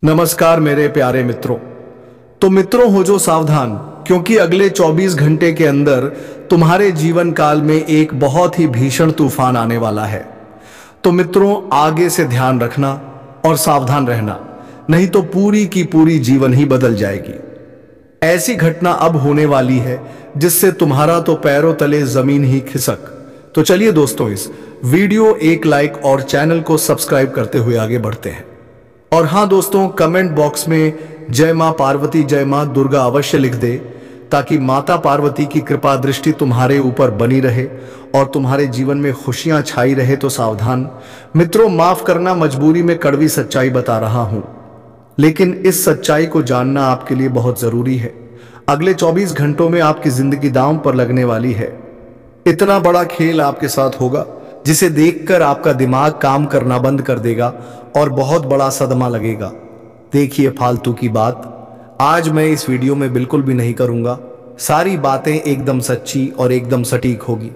नमस्कार मेरे प्यारे मित्रों। तो मित्रों हो जो सावधान, क्योंकि अगले 24 घंटे के अंदर तुम्हारे जीवन काल में एक बहुत ही भीषण तूफान आने वाला है। तो मित्रों आगे से ध्यान रखना और सावधान रहना, नहीं तो पूरी की पूरी जीवन ही बदल जाएगी। ऐसी घटना अब होने वाली है जिससे तुम्हारा तो पैरों तले जमीन ही खिसक। तो चलिए दोस्तों, इस वीडियो एक लाइक और चैनल को सब्सक्राइब करते हुए आगे बढ़ते हैं। और हाँ दोस्तों, कमेंट बॉक्स में जय मां पार्वती जय मां दुर्गा अवश्य लिख दे, ताकि माता पार्वती की कृपा दृष्टि तुम्हारे ऊपर बनी रहे और तुम्हारे जीवन में खुशियां छाई रहे। तो सावधान मित्रों, माफ करना, मजबूरी में कड़वी सच्चाई बता रहा हूं, लेकिन इस सच्चाई को जानना आपके लिए बहुत जरूरी है। अगले 24 घंटों में आपकी जिंदगी दांव पर लगने वाली है। इतना बड़ा खेल आपके साथ होगा जिसे देखकर आपका दिमाग काम करना बंद कर देगा और बहुत बड़ा सदमा लगेगा। देखिए, फालतू की बात आज मैं इस वीडियो में बिल्कुल भी नहीं करूंगा। सारी बातें एकदम सच्ची और एकदम सटीक होगी।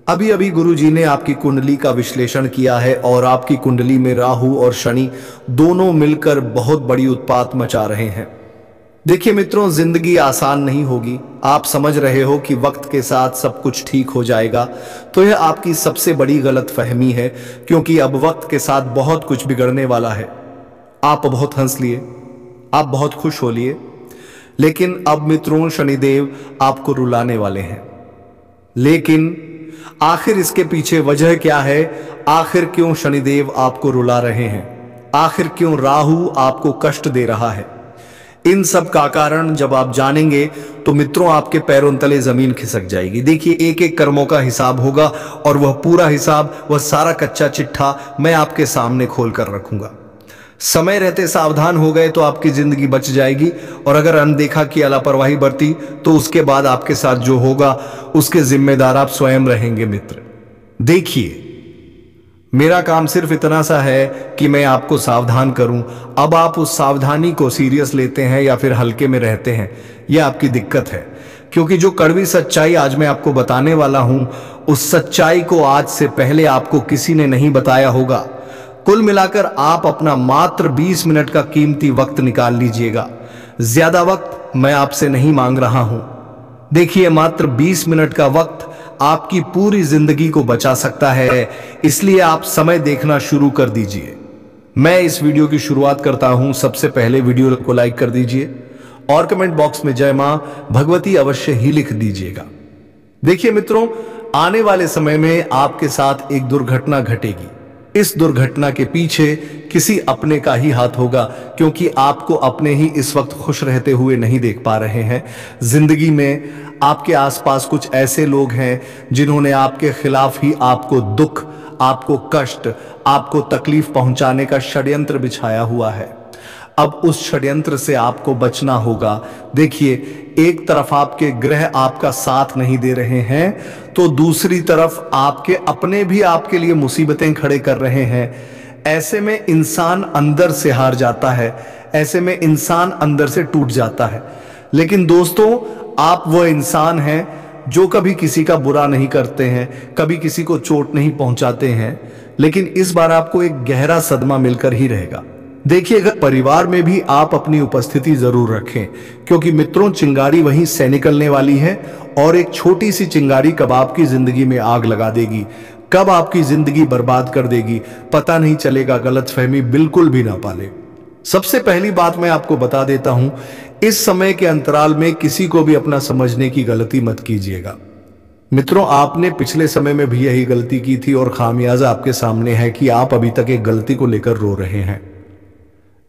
अभी अभी गुरुजी ने आपकी कुंडली का विश्लेषण किया है और आपकी कुंडली में राहु और शनि दोनों मिलकर बहुत बड़ी उत्पात मचा रहे हैं। देखिए मित्रों, जिंदगी आसान नहीं होगी। आप समझ रहे हो कि वक्त के साथ सब कुछ ठीक हो जाएगा, तो यह आपकी सबसे बड़ी गलतफहमी है, क्योंकि अब वक्त के साथ बहुत कुछ बिगड़ने वाला है। आप बहुत हंस लिए, आप बहुत खुश हो लिए, लेकिन अब मित्रों शनिदेव आपको रुलाने वाले हैं। लेकिन आखिर इसके पीछे वजह क्या है? आखिर क्यों शनिदेव आपको रुला रहे हैं? आखिर क्यों राहु आपको कष्ट दे रहा है? इन सब का कारण जब आप जानेंगे तो मित्रों आपके पैरों तले जमीन खिसक जाएगी। देखिए, एक एक कर्मों का हिसाब होगा और वह पूरा हिसाब, वह सारा कच्चा चिट्ठा मैं आपके सामने खोल कर रखूंगा। समय रहते सावधान हो गए तो आपकी जिंदगी बच जाएगी, और अगर अनदेखा की लापरवाही बरती तो उसके बाद आपके साथ जो होगा उसके जिम्मेदार आप स्वयं रहेंगे। मित्र देखिए, मेरा काम सिर्फ इतना सा है कि मैं आपको सावधान करूं। अब आप उस सावधानी को सीरियस लेते हैं या फिर हल्के में रहते हैं, यह आपकी दिक्कत है। क्योंकि जो कड़वी सच्चाई आज मैं आपको बताने वाला हूं, उस सच्चाई को आज से पहले आपको किसी ने नहीं बताया होगा। कुल मिलाकर आप अपना मात्र 20 मिनट का कीमती वक्त निकाल लीजिएगा। ज्यादा वक्त मैं आपसे नहीं मांग रहा हूं। देखिए, मात्र 20 मिनट का वक्त आपकी पूरी जिंदगी को बचा सकता है, इसलिए आप समय देखना शुरू कर दीजिए। मैं इस वीडियो की शुरुआत करता हूं। सबसे पहले वीडियो को लाइक कर दीजिए और कमेंट बॉक्स में जय मां भगवती अवश्य ही लिख दीजिएगा। देखिए मित्रों, आने वाले समय में आपके साथ एक दुर्घटना घटेगी। इस दुर्घटना के पीछे किसी अपने का ही हाथ होगा, क्योंकि आपको अपने ही इस वक्त खुश रहते हुए नहीं देख पा रहे हैं। जिंदगी में आपके आसपास कुछ ऐसे लोग हैं जिन्होंने आपके खिलाफ ही आपको दुख, आपको कष्ट, आपको तकलीफ पहुंचाने का षड्यंत्र बिछाया हुआ है। अब उस षड्यंत्र से आपको बचना होगा। देखिए, एक तरफ आपके ग्रह आपका साथ नहीं दे रहे हैं, तो दूसरी तरफ आपके अपने भी आपके लिए मुसीबतें खड़े कर रहे हैं। ऐसे में इंसान अंदर से हार जाता है, ऐसे में इंसान अंदर से टूट जाता है। लेकिन दोस्तों, आप वो इंसान हैं जो कभी किसी का बुरा नहीं करते हैं, कभी किसी को चोट नहीं पहुंचाते हैं, लेकिन इस बार आपको एक गहरा सदमा मिलकर ही रहेगा। देखिए, अगर परिवार में भी आप अपनी उपस्थिति जरूर रखें, क्योंकि मित्रों चिंगारी वहीं से निकलने वाली है और एक छोटी सी चिंगारी कब आपकी जिंदगी में आग लगा देगी, कब आपकी जिंदगी बर्बाद कर देगी, पता नहीं चलेगा। गलतफहमी बिल्कुल भी ना पाले। सबसे पहली बात मैं आपको बता देता हूं, इस समय के अंतराल में किसी को भी अपना समझने की गलती मत कीजिएगा। मित्रों, आपने पिछले समय में भी यही गलती की थी और खामियाजा आपके सामने है कि आप अभी तक एक गलती को लेकर रो रहे हैं।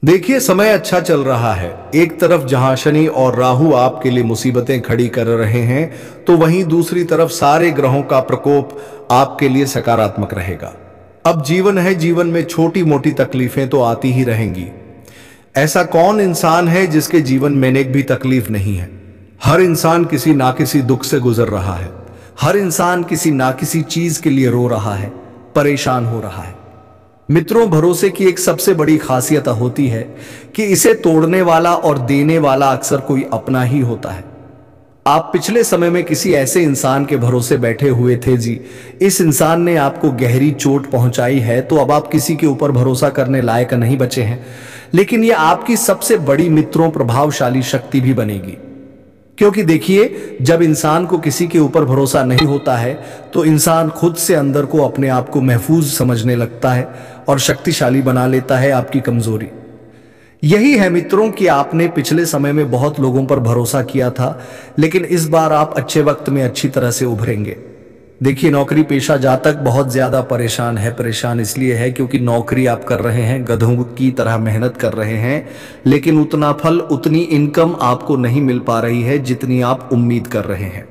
देखिए, समय अच्छा चल रहा है। एक तरफ जहां शनि और राहु आपके लिए मुसीबतें खड़ी कर रहे हैं, तो वहीं दूसरी तरफ सारे ग्रहों का प्रकोप आपके लिए सकारात्मक रहेगा। अब जीवन है, जीवन में छोटी मोटी तकलीफें तो आती ही रहेंगी। ऐसा कौन इंसान है जिसके जीवन में एक भी तकलीफ नहीं है? हर इंसान किसी ना किसी दुख से गुजर रहा है। हर इंसान किसी ना किसी चीज के लिए रो रहा है, परेशान हो रहा है। मित्रों, भरोसे की एक सबसे बड़ी खासियत होती है कि इसे तोड़ने वाला और देने वाला अक्सर कोई अपना ही होता है। आप पिछले समय में किसी ऐसे इंसान के भरोसे बैठे हुए थे जी, इस इंसान ने आपको गहरी चोट पहुंचाई है, तो अब आप किसी के ऊपर भरोसा करने लायक नहीं बचे हैं। लेकिन यह आपकी सबसे बड़ी मित्रों प्रभावशाली शक्ति भी बनेगी। क्योंकि देखिए, जब इंसान को किसी के ऊपर भरोसा नहीं होता है तो इंसान खुद से अंदर को अपने आप को महफूज समझने लगता है और शक्तिशाली बना लेता है आपकी कमजोरी। यही है मित्रों कि आपने पिछले समय में बहुत लोगों पर भरोसा किया था, लेकिन इस बार आप अच्छे वक्त में अच्छी तरह से उभरेंगे। देखिए, नौकरी पेशा जातक बहुत ज्यादा परेशान है। परेशान इसलिए है क्योंकि नौकरी आप कर रहे हैं, गधों की तरह मेहनत कर रहे हैं, लेकिन उतना फल, उतनी इनकम आपको नहीं मिल पा रही है जितनी आप उम्मीद कर रहे हैं।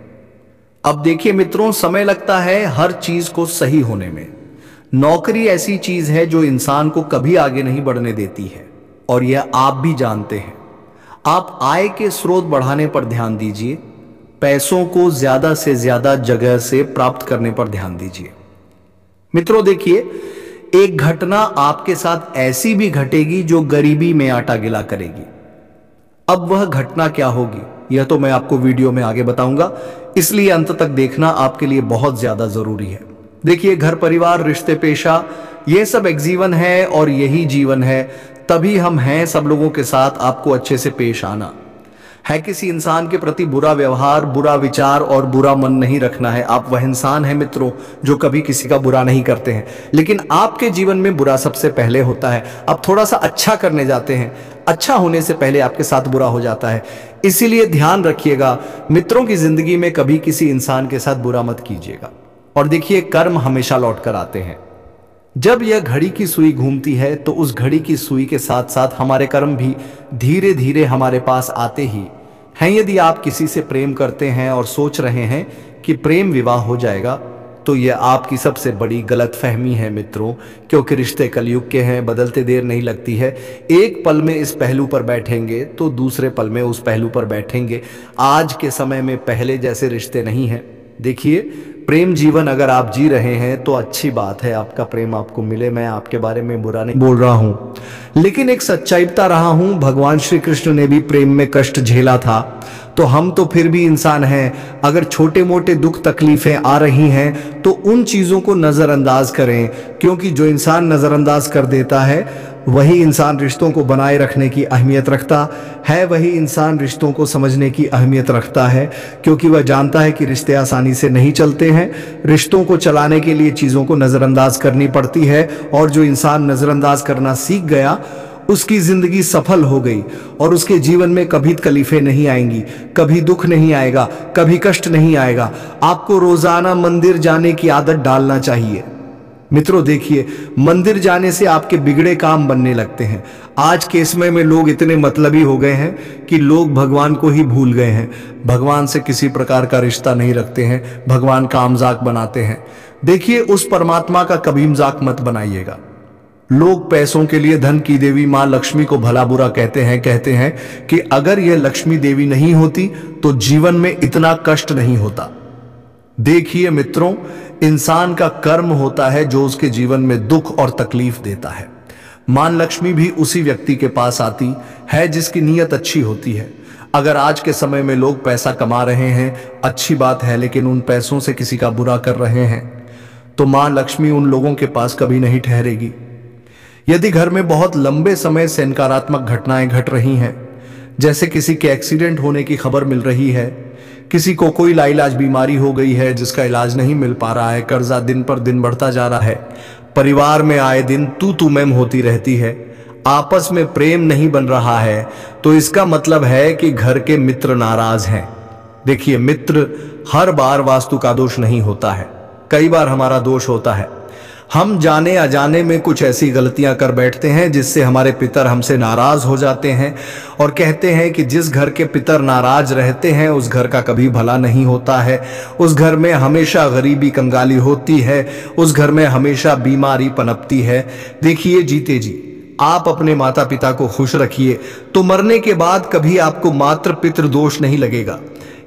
अब देखिए मित्रों, समय लगता है हर चीज को सही होने में। नौकरी ऐसी चीज है जो इंसान को कभी आगे नहीं बढ़ने देती है, और यह आप भी जानते हैं। आप आय के स्रोत बढ़ाने पर ध्यान दीजिए, पैसों को ज्यादा से ज्यादा जगह से प्राप्त करने पर ध्यान दीजिए। मित्रों देखिए, एक घटना आपके साथ ऐसी भी घटेगी जो गरीबी में आटा गिला करेगी। अब वह घटना क्या होगी यह तो मैं आपको वीडियो में आगे बताऊंगा, इसलिए अंत तक देखना आपके लिए बहुत ज्यादा जरूरी है। देखिए, घर परिवार, रिश्ते, पेशा, यह सब एक जीवन है और यही जीवन है, तभी हम हैं। सब लोगों के साथ आपको अच्छे से पेश आना है। किसी इंसान के प्रति बुरा व्यवहार, बुरा विचार और बुरा मन नहीं रखना है। आप वह इंसान हैं मित्रों जो कभी किसी का बुरा नहीं करते हैं, लेकिन आपके जीवन में बुरा सबसे पहले होता है। आप थोड़ा सा अच्छा करने जाते हैं, अच्छा होने से पहले आपके साथ बुरा हो जाता है। इसीलिए ध्यान रखिएगा मित्रों की जिंदगी में कभी किसी इंसान के साथ बुरा मत कीजिएगा। और देखिए, कर्म हमेशा लौट कर आते हैं। जब यह घड़ी की सुई घूमती है तो उस घड़ी की सुई के साथ साथ हमारे कर्म भी धीरे धीरे हमारे पास आते ही हैं। यदि आप किसी से प्रेम करते हैं और सोच रहे हैं कि प्रेम विवाह हो जाएगा, तो यह आपकी सबसे बड़ी गलतफहमी है मित्रों, क्योंकि रिश्ते कलयुग के हैं, बदलते देर नहीं लगती है। एक पल में इस पहलू पर बैठेंगे तो दूसरे पल में उस पहलू पर बैठेंगे। आज के समय में पहले जैसे रिश्ते नहीं हैं। देखिए, प्रेम जीवन अगर आप जी रहे हैं तो अच्छी बात है, आपका प्रेम आपको मिले। मैं आपके बारे में बुरा नहीं बोल रहा हूं, लेकिन एक सच्चाई बता रहा हूं। भगवान श्री कृष्ण ने भी प्रेम में कष्ट झेला था, तो हम तो फिर भी इंसान हैं। अगर छोटे मोटे दुख तकलीफें आ रही हैं तो उन चीजों को नजरअंदाज करें, क्योंकि जो इंसान नजरअंदाज कर देता है वही इंसान रिश्तों को बनाए रखने की अहमियत रखता है। वही इंसान रिश्तों को समझने की अहमियत रखता है, क्योंकि वह जानता है कि रिश्ते आसानी से नहीं चलते हैं। रिश्तों को चलाने के लिए चीजों को नजरअंदाज करनी पड़ती है, और जो इंसान नजरअंदाज करना सीख गया उसकी जिंदगी सफल हो गई, और उसके जीवन में कभी तकलीफें नहीं आएंगी, कभी दुख नहीं आएगा, कभी कष्ट नहीं आएगा। आपको रोजाना मंदिर जाने की आदत डालना चाहिए। मित्रों देखिए, मंदिर जाने से आपके बिगड़े काम बनने लगते हैं। आज के समय में लोग इतने मतलबी हो गए हैं कि लोग भगवान को ही भूल गए हैं। भगवान से किसी प्रकार का रिश्ता नहीं रखते हैं, भगवान का मजाक बनाते हैं। देखिए, उस परमात्मा का कभी मजाक मत बनाइएगा। लोग पैसों के लिए धन की देवी मां लक्ष्मी को भला बुरा कहते हैं कि अगर यह लक्ष्मी देवी नहीं होती तो जीवन में इतना कष्ट नहीं होता। देखिए मित्रों, इंसान का कर्म होता है जो उसके जीवन में दुख और तकलीफ देता है। मां लक्ष्मी भी उसी व्यक्ति के पास आती है जिसकी नीयत अच्छी होती है। अगर आज के समय में लोग पैसा कमा रहे हैं, अच्छी बात है, लेकिन उन पैसों से किसी का बुरा कर रहे हैं तो मां लक्ष्मी उन लोगों के पास कभी नहीं ठहरेगी। यदि घर में बहुत लंबे समय से नकारात्मक घटनाएं घट रही हैं, जैसे किसी के एक्सीडेंट होने की खबर मिल रही है, किसी को कोई लाइलाज बीमारी हो गई है जिसका इलाज नहीं मिल पा रहा है, कर्जा दिन पर दिन बढ़ता जा रहा है, परिवार में आए दिन तू मैम होती रहती है, आपस में प्रेम नहीं बन रहा है, तो इसका मतलब है कि घर के मित्र नाराज हैं। देखिए मित्र, हर बार वास्तु का दोष नहीं होता है, कई बार हमारा दोष होता है। हम जाने अजाने में कुछ ऐसी गलतियां कर बैठते हैं जिससे हमारे पितर हमसे नाराज हो जाते हैं और कहते हैं कि जिस घर के पितर नाराज रहते हैं उस घर का कभी भला नहीं होता है, उस घर में हमेशा गरीबी कंगाली होती है, उस घर में हमेशा बीमारी पनपती है। देखिए जीते जी आप अपने माता पिता को खुश रखिए तो मरने के बाद कभी आपको मातृ पितृ दोष नहीं लगेगा।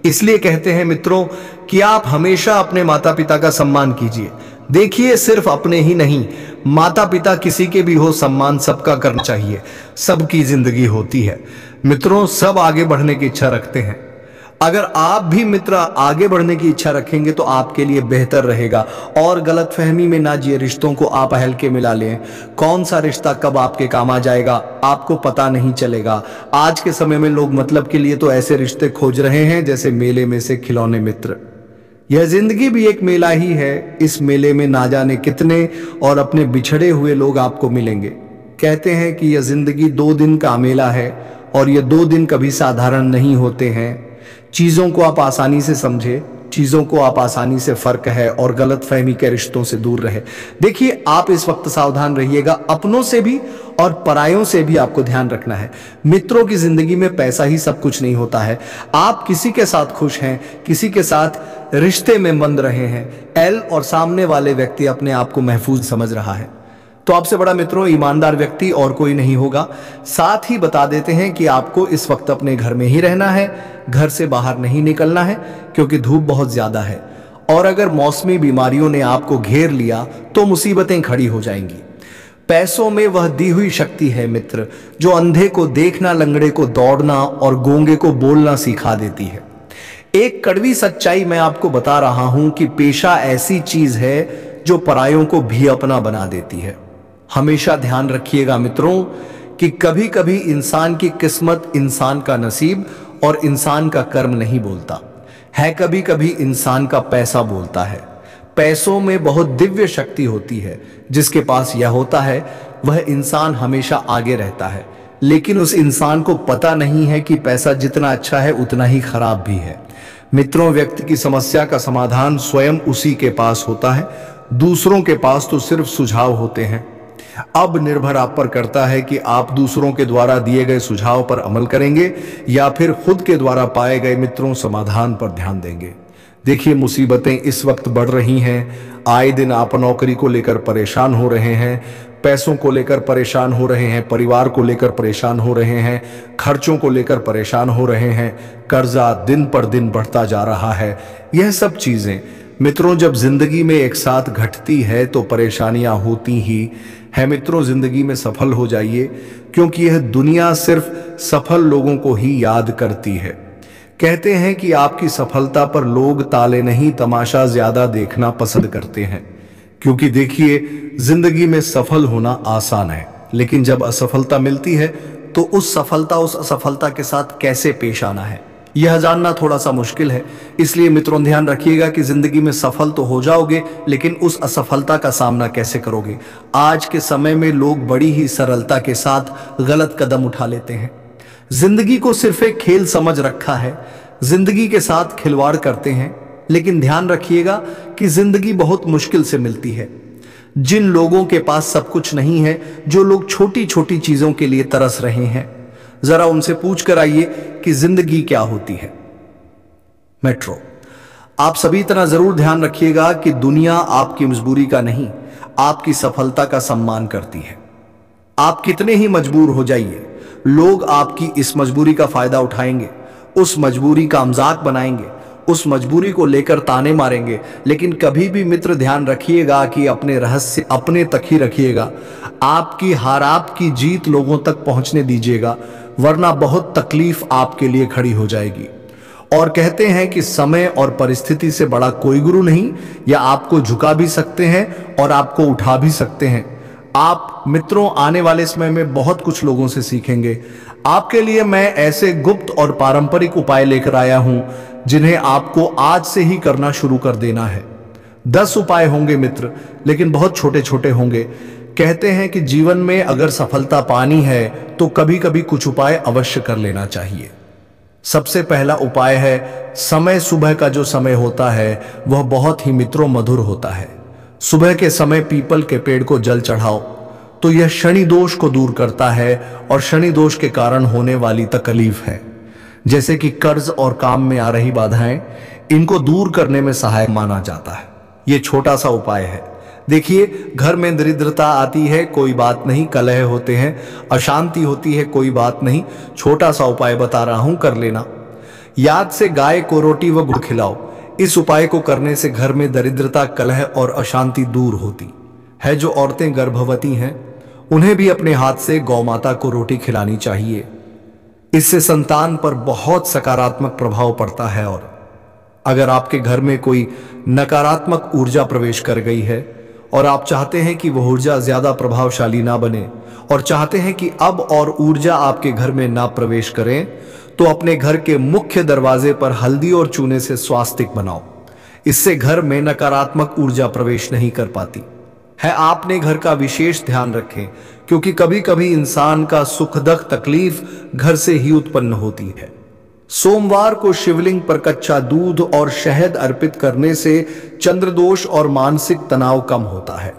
इसलिए कहते हैं मित्रों कि आप हमेशा अपने माता पिता का सम्मान कीजिए। देखिए सिर्फ अपने ही नहीं, माता पिता किसी के भी हो, सम्मान सबका करना चाहिए। सबकी जिंदगी होती है मित्रों, सब आगे बढ़ने की इच्छा रखते हैं। अगर आप भी मित्र आगे बढ़ने की इच्छा रखेंगे तो आपके लिए बेहतर रहेगा। और गलतफहमी में ना जिए, रिश्तों को आप हल्के मिला लें। कौन सा रिश्ता कब आपके काम आ जाएगा आपको पता नहीं चलेगा। आज के समय में लोग मतलब के लिए तो ऐसे रिश्ते खोज रहे हैं जैसे मेले में से खिलौने मित्र। यह जिंदगी भी एक मेला ही है, इस मेले में ना जाने कितने और अपने बिछड़े हुए लोग आपको मिलेंगे। कहते हैं कि यह जिंदगी 2 दिन का मेला है और ये 2 दिन कभी साधारण नहीं होते हैं। चीजों को आप आसानी से समझे, चीजों को आप आसानी से फर्क है और गलतफहमी के रिश्तों से दूर रहे। देखिए, आप इस वक्त सावधान रहिएगा, अपनों से भी और परायों से भी आपको ध्यान रखना है। मित्रों की जिंदगी में पैसा ही सब कुछ नहीं होता है। आप किसी के साथ खुश हैं, किसी के साथ रिश्ते में बंध रहे हैं, एल और सामने वाले व्यक्ति अपने आप को महफूज समझ रहा है, तो आपसे बड़ा मित्रों ईमानदार व्यक्ति और कोई नहीं होगा। साथ ही बता देते हैं कि आपको इस वक्त अपने घर में ही रहना है, घर से बाहर नहीं निकलना है क्योंकि धूप बहुत ज्यादा है। और अगर मौसमी बीमारियों ने आपको घेर लिया तो मुसीबतें खड़ी हो जाएंगी। पैसों में वह दी हुई शक्ति है मित्र, जो अंधे को देखना, लंगड़े को दौड़ना और गूंगे को बोलना सिखा देती है। एक कड़वी सच्चाई मैं आपको बता रहा हूं कि पेशा ऐसी चीज है जो परायों को भी अपना बना देती है। हमेशा ध्यान रखिएगा मित्रों कि कभी कभी इंसान की किस्मत, इंसान का नसीब और इंसान का कर्म नहीं बोलता है, कभी कभी इंसान का पैसा बोलता है। पैसों में बहुत दिव्य शक्ति होती है, जिसके पास यह होता है वह इंसान हमेशा आगे रहता है। लेकिन उस इंसान को पता नहीं है कि पैसा जितना अच्छा है उतना ही खराब भी है। मित्रों, व्यक्ति की समस्या का समाधान स्वयं उसी के पास होता है, दूसरों के पास तो सिर्फ सुझाव होते हैं। अब निर्भर आप पर करता है कि आप दूसरों के द्वारा दिए गए सुझाव पर अमल करेंगे या फिर खुद के द्वारा पाए गए मित्रों समाधान पर ध्यान देंगे। देखिए, मुसीबतें इस वक्त बढ़ रही हैं। आए दिन आप नौकरी को लेकर परेशान हो रहे हैं, पैसों को लेकर परेशान हो रहे हैं, परिवार को लेकर परेशान हो रहे हैं, खर्चों को लेकर परेशान हो रहे हैं, कर्जा दिन पर दिन बढ़ता जा रहा है। यह सब चीजें मित्रों जब जिंदगी में एक साथ घटती है तो परेशानियां होती ही है। मित्रों, जिंदगी में सफल हो जाइए, क्योंकि यह दुनिया सिर्फ सफल लोगों को ही याद करती है। कहते हैं कि आपकी सफलता पर लोग ताले नहीं, तमाशा ज्यादा देखना पसंद करते हैं। क्योंकि देखिए, जिंदगी में सफल होना आसान है, लेकिन जब असफलता मिलती है तो उस असफलता के साथ कैसे पेश आना है यह जानना थोड़ा सा मुश्किल है। इसलिए मित्रों ध्यान रखिएगा कि जिंदगी में सफल तो हो जाओगे, लेकिन उस असफलता का सामना कैसे करोगे। आज के समय में लोग बड़ी ही सरलता के साथ गलत कदम उठा लेते हैं। जिंदगी को सिर्फ एक खेल समझ रखा है, जिंदगी के साथ खिलवाड़ करते हैं। लेकिन ध्यान रखिएगा कि जिंदगी बहुत मुश्किल से मिलती है। जिन लोगों के पास सब कुछ नहीं है, जो लोग छोटी छोटी चीजों के लिए तरस रहे हैं, जरा उनसे पूछ कर आइए कि जिंदगी क्या होती है। मेट्रो, आप सभी तरह जरूर ध्यान रखिएगा कि दुनिया आपकी मजबूरी का नहीं, आपकी सफलता का सम्मान करती है। आप कितने ही मजबूर हो जाइए, लोग आपकी इस मजबूरी का फायदा उठाएंगे, उस मजबूरी का मजाक बनाएंगे, उस मजबूरी को लेकर ताने मारेंगे। लेकिन कभी भी मित्र ध्यान रखिएगा कि अपने रहस्य अपने तक ही रखिएगा। आपकी हार, आपकी जीत लोगों तक पहुंचने दीजिएगा, वरना बहुत तकलीफ आपके लिए खड़ी हो जाएगी। और कहते हैं कि समय और परिस्थिति से बड़ा कोई गुरु नहीं, या आपको झुका भी सकते हैं और आपको उठा भी सकते हैं। आप मित्रों आने वाले समय में बहुत कुछ लोगों से सीखेंगे। आपके लिए मैं ऐसे गुप्त और पारंपरिक उपाय लेकर आया हूं जिन्हें आपको आज से ही करना शुरू कर देना है। 10 उपाय होंगे मित्र, लेकिन बहुत छोटे छोटे होंगे। कहते हैं कि जीवन में अगर सफलता पानी है तो कभी कभी कुछ उपाय अवश्य कर लेना चाहिए। सबसे पहला उपाय है, समय सुबह का जो समय होता है वह बहुत ही मित्रों मधुर होता है। सुबह के समय पीपल के पेड़ को जल चढ़ाओ तो यह शनि दोष को दूर करता है, और शनि दोष के कारण होने वाली तकलीफ है, जैसे कि कर्ज और काम में आ रही बाधाएं, इनको दूर करने में सहायक माना जाता है। यह छोटा सा उपाय है। देखिए, घर में दरिद्रता आती है, कोई बात नहीं, कलह होते हैं, अशांति होती है, कोई बात नहीं, छोटा सा उपाय बता रहा हूं, कर लेना। याद से गाय को रोटी व गुड़ खिलाओ। इस उपाय को करने से घर में दरिद्रता, कलह और अशांति दूर होती है। जो औरतें गर्भवती हैं उन्हें भी अपने हाथ से गौ माता को रोटी खिलानी चाहिए। इससे संतान पर बहुत सकारात्मक प्रभाव पड़ता है। और अगर आपके घर में कोई नकारात्मक ऊर्जा प्रवेश कर गई है और आप चाहते हैं कि वह ऊर्जा ज्यादा प्रभावशाली ना बने और चाहते हैं कि अब और ऊर्जा आपके घर में ना प्रवेश करें, तो अपने घर के मुख्य दरवाजे पर हल्दी और चूने से स्वास्तिक बनाओ। इससे घर में नकारात्मक ऊर्जा प्रवेश नहीं कर पाती है। आपने घर का विशेष ध्यान रखें, क्योंकि कभी कभी इंसान का सुखदक तकलीफ घर से ही उत्पन्न होती है। सोमवार को शिवलिंग पर कच्चा दूध और शहद अर्पित करने से चंद्रदोष और मानसिक तनाव कम होता है।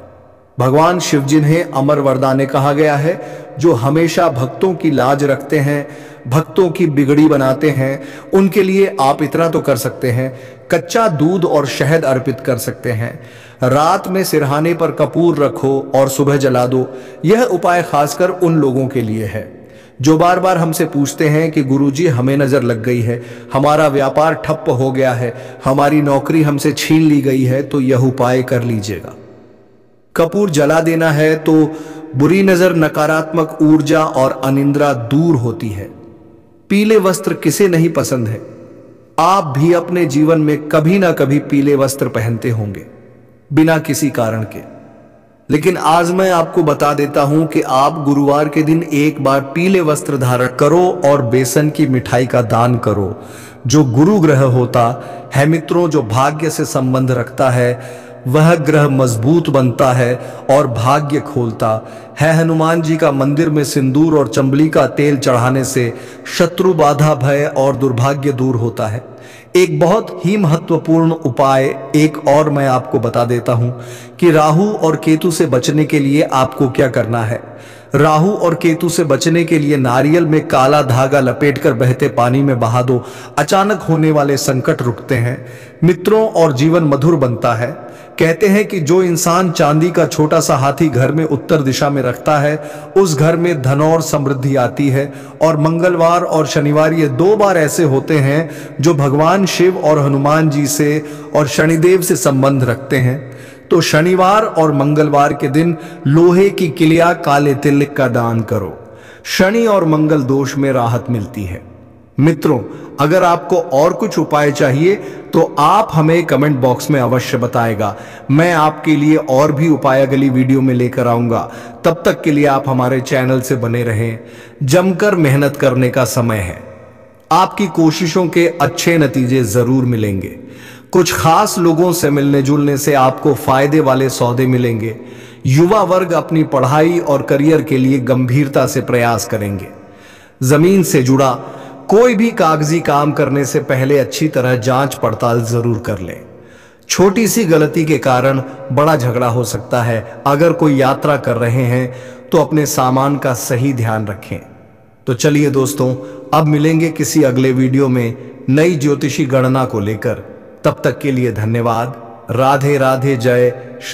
भगवान शिव जिन्हें अमर वरदाने कहा गया है, जो हमेशा भक्तों की लाज रखते हैं, भक्तों की बिगड़ी बनाते हैं, उनके लिए आप इतना तो कर सकते हैं, कच्चा दूध और शहद अर्पित कर सकते हैं। रात में सिरहाने पर कपूर रखो और सुबह जला दो। यह उपाय खासकर उन लोगों के लिए है जो बार बार हमसे पूछते हैं कि गुरुजी हमें नजर लग गई है, हमारा व्यापार ठप्प हो गया है, हमारी नौकरी हमसे छीन ली गई है। तो यह उपाय कर लीजिएगा। कपूर जला देना है तो बुरी नजर, नकारात्मक ऊर्जा और अनिद्रा दूर होती है। पीले वस्त्र किसे नहीं पसंद है? आप भी अपने जीवन में कभी ना कभी पीले वस्त्र पहनते होंगे बिना किसी कारण के। लेकिन आज मैं आपको बता देता हूं कि आप गुरुवार के दिन एक बार पीले वस्त्र धारण करो और बेसन की मिठाई का दान करो। जो गुरु ग्रह होता है मित्रों, जो भाग्य से संबंध रखता है, वह ग्रह मजबूत बनता है और भाग्य खोलता है। हनुमान जी का मंदिर में सिंदूर और चंबली का तेल चढ़ाने से शत्रु, बाधा, भय और दुर्भाग्य दूर होता है। एक बहुत ही महत्वपूर्ण उपाय एक और मैं आपको बता देता हूं कि राहु और केतु से बचने के लिए आपको क्या करना है। राहु और केतु से बचने के लिए नारियल में काला धागा लपेटकर बहते पानी में बहा दो। अचानक होने वाले संकट रुकते हैं मित्रों और जीवन मधुर बनता है। कहते हैं कि जो इंसान चांदी का छोटा सा हाथी घर में उत्तर दिशा में रखता है, उस घर में धन और समृद्धि आती है। और मंगलवार और शनिवार ये 2 बार ऐसे होते हैं जो भगवान शिव और हनुमान जी से और शनिदेव से संबंध रखते हैं। तो शनिवार और मंगलवार के दिन लोहे की किलिया, काले तिल का दान करो। शनि और मंगल दोष में राहत मिलती है। मित्रों, अगर आपको और कुछ उपाय चाहिए तो आप हमें कमेंट बॉक्स में अवश्य बताएगा। मैं आपके लिए और भी उपाय अगली वीडियो में लेकर आऊंगा। तब तक के लिए आप हमारे चैनल से बने रहें। जमकर मेहनत करने का समय है। आपकी कोशिशों के अच्छे नतीजे जरूर मिलेंगे। कुछ खास लोगों से मिलने जुलने से आपको फायदे वाले सौदे मिलेंगे। युवा वर्ग अपनी पढ़ाई और करियर के लिए गंभीरता से प्रयास करेंगे। जमीन से जुड़ा कोई भी कागजी काम करने से पहले अच्छी तरह जांच पड़ताल जरूर कर लें। छोटी सी गलती के कारण बड़ा झगड़ा हो सकता है। अगर कोई यात्रा कर रहे हैं तो अपने सामान का सही ध्यान रखें। तो चलिए दोस्तों, अब मिलेंगे किसी अगले वीडियो में नई ज्योतिषी गणना को लेकर। तब तक के लिए धन्यवाद। राधे राधे। जय श्री